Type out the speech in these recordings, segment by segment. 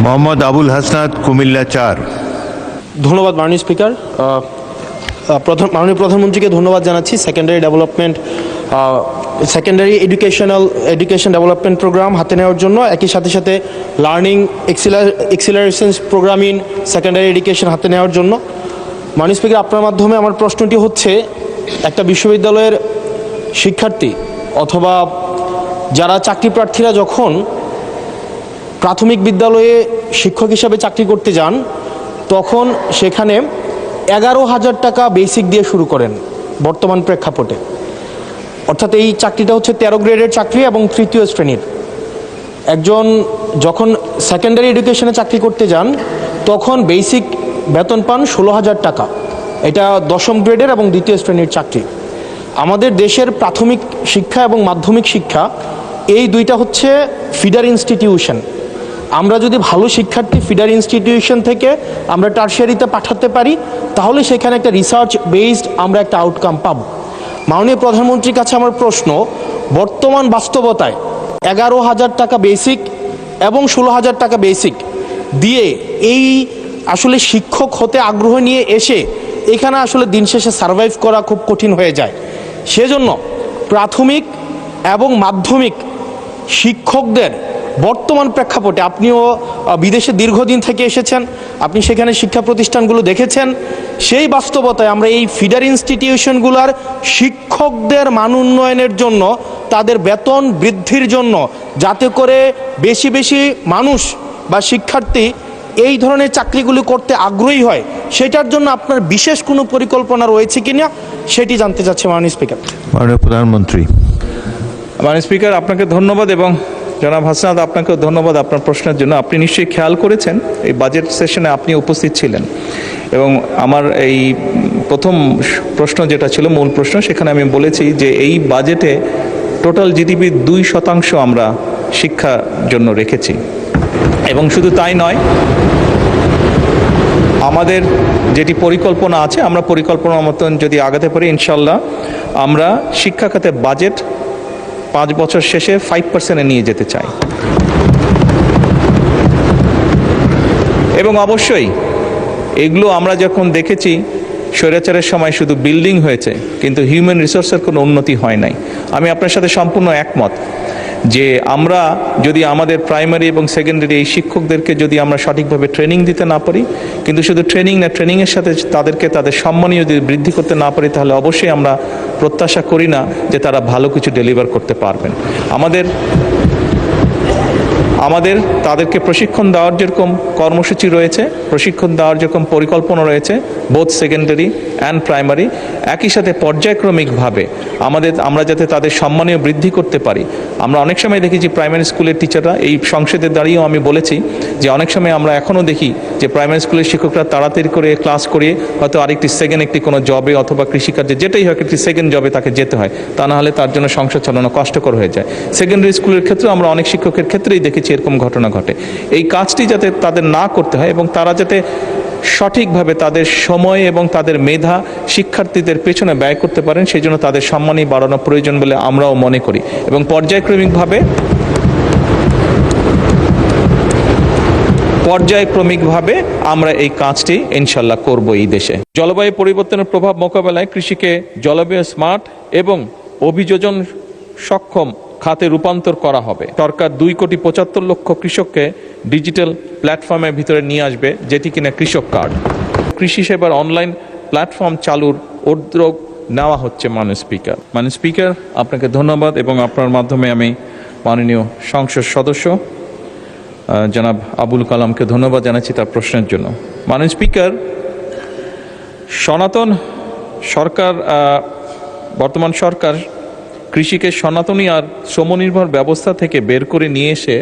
মোহাম্মদ আবুল হাসনাত, কুমিল্লা ৪। ধন্যবাদ মাননীয় স্পিকার। মাননীয় প্রধানমন্ত্রীকে ধন্যবাদ জানাচ্ছি। সেকেন্ডারি এডুকেশন ডেভেলপমেন্ট প্রোগ্রাম হাতে নেওয়ার জন্য, একই সাথে সাথে learning acceleration programme in secondary education হাতে নেওয়ার জন্য। মাননীয় স্পিকার, আপনার মাধ্যমে আমার প্রশ্নটি হচ্ছে, একটা বিশ্ববিদ্যালয়ের শিক্ষার্থী অথবা যারা চাকরি প্রার্থীরা যখন প্রাথমিক বিদ্যালয়ে শিক্ষক হিসাবে চাকরি করতে যান, তখন সেখানে 11,000 টাকা বেসিক দিয়ে শুরু করেন বর্তমান প্রেক্ষাপটে। অর্থাৎ এই চাকরিটা হচ্ছে 13 গ্রেডের চাকরি এবং 3য় শ্রেণীর। একজন যখন সেকেন্ডারি এডুকেশনে চাকরি করতে যান, তখন বেসিক বেতন পান 16,000 টাকা। এটা 10ম গ্রেডের এবং 2য় শ্রেণীর চাকরি। আমাদের দেশের প্রাথমিক শিক্ষা এবং মাধ্যমিক শিক্ষা, এই দুইটা হচ্ছে ফিডার ইনস্টিটিউশন। আমরা যদি ভালো শিক্ষার্থী ফিডার ইনস্টিটিউশন থেকে আমরা টারশিয়ারিতে পাঠাতে পারি, তাহলে সেখানে একটা রিসার্চ বেসড আমরা একটা আউটকাম পাব। মাননীয় প্রধানমন্ত্রীর কাছে আমার প্রশ্ন, বর্তমান বাস্তবতায় 11,000 টাকা বেসিক এবং 16,000 টাকা বেসিক দিয়ে এই আসলে শিক্ষক হতে আগ্রহ নিয়ে এসে এখানে আসলে দিন শেষে সার্ভাইভ করা খুব কঠিন হয়ে যায়। সেজন্য প্রাথমিক এবং মাধ্যমিক শিক্ষকদের বর্তমান প্রেক্ষাপটে, আপনিও বিদেশে দীর্ঘদিন থেকে এসেছেন, আপনি সেখানে শিক্ষা প্রতিষ্ঠানগুলো দেখেছেন, সেই বাস্তবতায় আমরা এই ফিডার ইনস্টিটিউশনগুলোর শিক্ষকদের মান উন্নয়নের জন্য, তাদের বেতন বৃদ্ধির জন্য, যাতে করে বেশি বেশি মানুষ বা শিক্ষার্থী এই ধরনের চাকরিগুলি করতে আগ্রহী হয়, সেটার জন্য আপনার বিশেষ কোনো পরিকল্পনা রয়েছে কিনা সেটি জানতে চাচ্ছি মাননীয় স্পিকার। মাননীয় প্রধানমন্ত্রী। মাননীয় স্পিকার, আপনাকে ধন্যবাদ এবং জনাব হাসনাত, আপনাকেও ধন্যবাদ আপনার প্রশ্নের জন্য। আপনি নিশ্চয়ই খেয়াল করেছেন এই বাজেট সেশনে আপনি উপস্থিত ছিলেন, এবং আমার এই প্রথম প্রশ্ন যেটা ছিল মূল প্রশ্ন, সেখানে আমি বলেছি যে এই বাজেটে টোটাল জিডিপির 2% আমরা শিক্ষার জন্য রেখেছি। এবং শুধু তাই নয়, আমাদের যেটি পরিকল্পনা আছে, আমরা পরিকল্পনা মতন যদি আগাতে পারি, ইনশাল্লাহ আমরা শিক্ষা খাতের বাজেট 5 বছর শেষে 5%-এ নিয়ে যেতে চাই। এবং অবশ্যই এগুলো আমরা যখন দেখেছি, স্বৈরাচারের সময় শুধু বিল্ডিং হয়েছে, কিন্তু হিউম্যান রিসোর্সের কোনো উন্নতি হয় নাই। আমি আপনার সাথে সম্পূর্ণ একমত যে আমরা যদি আমাদের প্রাইমারি এবং সেকেন্ডারি এই শিক্ষকদেরকে যদি আমরা সঠিকভাবে ট্রেনিং দিতে না পারি, কিন্তু শুধু ট্রেনিং না, ট্রেনিংয়ের সাথে তাদেরকে তাদের সম্মানীয় যদি বৃদ্ধি করতে না পারি, তাহলে অবশ্যই আমরা প্রত্যাশা করি না যে তারা ভালো কিছু ডেলিভার করতে পারবেন। আমাদের তাদেরকে প্রশিক্ষণ দেওয়ার যেরকম কর্মসূচি রয়েছে, প্রশিক্ষণ দেওয়ার যেরকম পরিকল্পনা রয়েছে, বোথ সেকেন্ডারি অ্যান্ড প্রাইমারি, একই সাথে পর্যায়ক্রমিকভাবে আমরা যাতে তাদের সম্মানীয় বৃদ্ধি করতে পারি। আমরা অনেক সময় দেখেছি প্রাইমারি স্কুলের টিচাররা, এই সংসদে দাঁড়িয়েও আমি বলেছি যে অনেক সময় আমরা এখনও দেখি যে প্রাইমারি স্কুলের শিক্ষকরা তাড়াতাড়ি করে ক্লাস করিয়ে হয়তো আরেকটি একটি কোনো জবে অথবা কৃষিকার্যে, যেটাই হয়, একটি সেকেন্ড জবে তাকে যেতে হয়, তা না হলে তার জন্য সংসার চালানো কষ্টকর হয়ে যায়। সেকেন্ডারি স্কুলের ক্ষেত্রে আমরা অনেক শিক্ষকের ক্ষেত্রেই দেখেছি এরকম ঘটনা ঘটে। এই কাজটি যাতে তাদের না করতে হয় এবং তারা যাতে সঠিকভাবে তাদের সময় এবং তাদের মেধা শিক্ষার্থীদের পেছনে ব্যয় করতে পারেন, সেই জন্য তাদের সম্মানই বাড়ানো প্রয়োজন বলে আমরাও মনে করি। এবং পর্যায়ক্রমিকভাবে আমরা এই কাজটি ইনশাল্লাহ করব এই দেশে। জলবায়ু পরিবর্তনের প্রভাব মোকাবেলায় কৃষিকে জলবায়ু স্মার্ট এবং অভিযোজন সক্ষম খাতে রূপান্তর করা হবে। সরকার 2,75,00,000 কৃষককে ডিজিটাল প্ল্যাটফর্মের ভিতরে নিয়ে আসবে, যেটি কিনা কৃষক কার্ড। কৃষি সেবার অনলাইন প্ল্যাটফর্ম চালুর উদ্যোগ নেওয়া হচ্ছে। মাননীয় স্পিকার, আপনাকে ধন্যবাদ এবং আপনার মাধ্যমে আমি মাননীয় সংসদ সদস্য জনাব আবুল কালামকে ধন্যবাদ জানাচ্ছি তার প্রশ্নের জন্য। মাননীয় স্পিকার, বর্তমান সরকার কৃষিকে সনাতনী আর শ্রমনির্ভর ব্যবস্থা থেকে বের করে নিয়ে এসে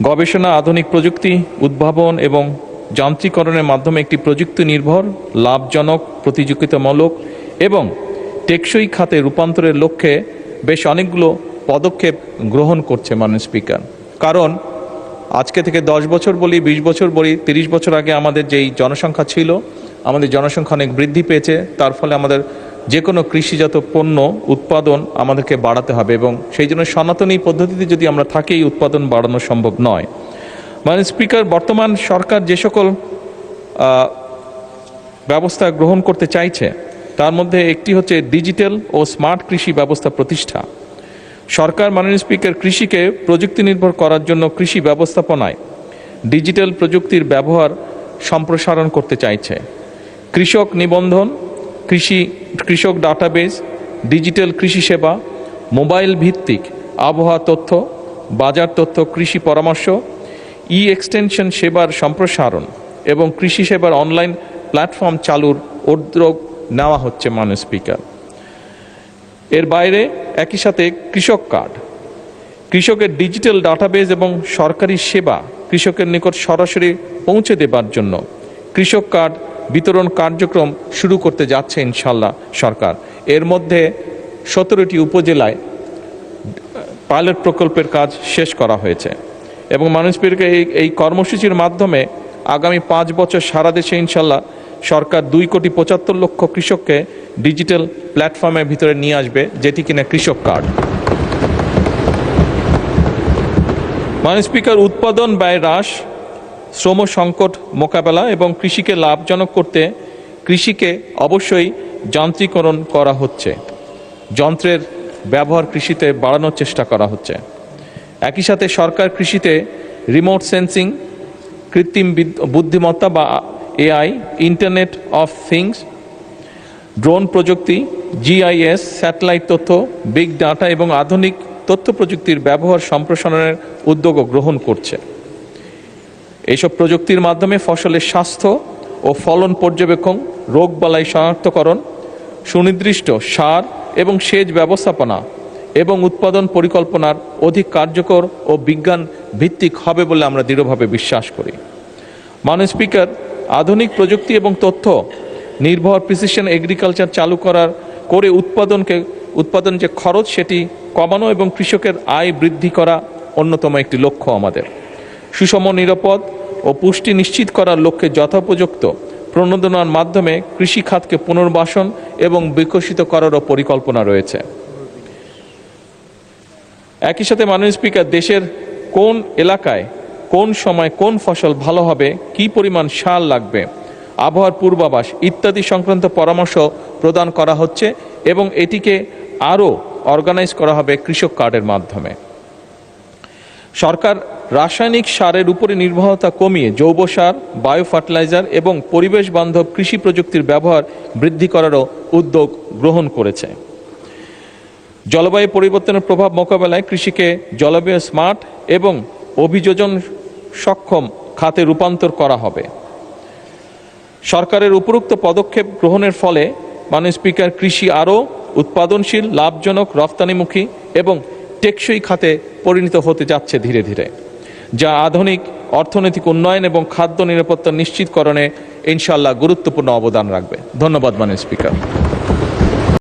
গবেষণা, আধুনিক প্রযুক্তি উদ্ভাবন এবং যান্ত্রিকরণের মাধ্যমে একটি প্রযুক্তি নির্ভর, লাভজনক, প্রতিযোগিতামূলক এবং টেকসই খাতে রূপান্তরের লক্ষ্যে বেশ অনেকগুলো পদক্ষেপ গ্রহণ করছে। মাননীয় স্পিকার, কারণ আজকে থেকে 10 বছর বলি, 20 বছর বলি, 30 বছর আগে আমাদের যেই জনসংখ্যা ছিল, আমাদের জনসংখ্যা অনেক বৃদ্ধি পেয়েছে। তার ফলে আমাদের যে কোনো কৃষিজাত পণ্য উৎপাদন আমাদেরকে বাড়াতে হবে এবং সেই জন্য সনাতনী পদ্ধতিতে যদি আমরা থাকি, এই উৎপাদন বাড়ানো সম্ভব নয়। মাননীয় স্পিকার, বর্তমান সরকার যে সকল ব্যবস্থা গ্রহণ করতে চাইছে তার মধ্যে একটি হচ্ছে ডিজিটাল ও স্মার্ট কৃষি ব্যবস্থা প্রতিষ্ঠা। সরকার মাননীয় স্পিকার কৃষিকে প্রযুক্তি নির্ভর করার জন্য কৃষি ব্যবস্থাপনায় ডিজিটাল প্রযুক্তির ব্যবহার সম্প্রসারণ করতে চাইছে। কৃষক নিবন্ধন, কৃষক ডাটাবেজ, ডিজিটাল কৃষি সেবা, মোবাইল ভিত্তিক আবহাওয়া তথ্য, বাজার তথ্য, কৃষি পরামর্শ, এক্সটেনশন সেবার সম্প্রসারণ এবং কৃষি সেবার অনলাইন প্ল্যাটফর্ম চালুর উদ্যোগ নেওয়া হচ্ছে মাননীয় স্পিকার। এর বাইরে একই সাথে কৃষক কার্ড, কৃষকের ডিজিটাল ডাটাবেজ এবং সরকারি সেবা কৃষকের নিকট সরাসরি পৌঁছে দেবার জন্য কৃষক কার্ড বিতরণ কার্যক্রম শুরু করতে যাচ্ছে ইনশাল্লাহ সরকার। এর মধ্যে 17টি উপজেলায় পাইলট প্রকল্পের কাজ শেষ করা হয়েছে এবং মাননীয় স্পিকার এই কর্মসূচির মাধ্যমে আগামী 5 বছর সারা দেশে ইনশাল্লাহ সরকার 2,75,00,000 কৃষককে ডিজিটাল প্ল্যাটফর্মের ভিতরে নিয়ে আসবে, যেটি কিনা কৃষক কার্ড। মাননীয় স্পিকার, উৎপাদন ব্যয় হ্রাস, শ্রম সংকট মোকাবেলা এবং কৃষিকে লাভজনক করতে কৃষিকে অবশ্যই যান্ত্রিকরণ করা হচ্ছে। যন্ত্রের ব্যবহার কৃষিতে বাড়ানোর চেষ্টা করা হচ্ছে। একই সাথে সরকার কৃষিতে রিমোট সেন্সিং, কৃত্রিম বুদ্ধিমত্তা বা AI, internet of things, drone প্রযুক্তি, GIS, স্যাটেলাইট তথ্য, বিগ ডাটা এবং আধুনিক তথ্য প্রযুক্তির ব্যবহার সম্প্রসারণের উদ্যোগও গ্রহণ করছে। এইসব প্রযুক্তির মাধ্যমে ফসলের স্বাস্থ্য ও ফলন পর্যবেক্ষণ, রোগবালাই শনাক্তকরণ, সুনির্দিষ্ট সার এবং সেচ ব্যবস্থাপনা এবং উৎপাদন পরিকল্পনার অধিক কার্যকর ও বিজ্ঞান ভিত্তিক হবে বলে আমরা দৃঢ়ভাবে বিশ্বাস করি। মাননীয় স্পিকার, আধুনিক প্রযুক্তি এবং তথ্য নির্ভর প্রিসিশন এগ্রিকালচার চালু করে উৎপাদন যে খরচ সেটি কমানো এবং কৃষকের আয় বৃদ্ধি করা অন্যতম একটি লক্ষ্য আমাদের। সুষম, নিরাপদ ও পুষ্টি নিশ্চিত করার লক্ষ্যে যথোপযুক্ত প্রণোদনার মাধ্যমে কৃষি খাতকে পুনর্বাসন এবং বিকশিত করারও পরিকল্পনা রয়েছে। একই সাথে মাননীয় স্পিকার, দেশের কোন এলাকায় কোন সময় কোন ফসল ভালো হবে, কী পরিমাণ সার লাগবে, আবহাওয়ার পূর্বাভাস ইত্যাদি সংক্রান্ত পরামর্শ প্রদান করা হচ্ছে এবং এটিকে আরও অর্গানাইজ করা হবে কৃষক কার্ডের মাধ্যমে। সরকার রাসায়নিক সারের উপরে নির্ভরতা কমিয়ে জৈব সার, বায়ো ফার্টিলাইজার এবং পরিবেশ বান্ধব কৃষি প্রযুক্তির ব্যবহার বৃদ্ধি করারও উদ্যোগ গ্রহণ করেছে। জলবায়ু পরিবর্তনের প্রভাব মোকাবেলায় কৃষিকে জলবায়ু স্মার্ট এবং অভিযোজন সক্ষম খাতে রূপান্তর করা হবে। সরকারের উপরোক্ত পদক্ষেপ গ্রহণের ফলে মাননীয় স্পিকার, কৃষি আরও উৎপাদনশীল, লাভজনক, রফতানিমুখী এবং টেকসই খাতে পরিণত হতে যাচ্ছে ধীরে ধীরে, যা আধুনিক অর্থনৈতিক উন্নয়ন এবং খাদ্য নিরাপত্তা নিশ্চিতকরণে ইনশাআল্লাহ গুরুত্বপূর্ণ অবদান রাখবে। ধন্যবাদ মাননীয় স্পিকার।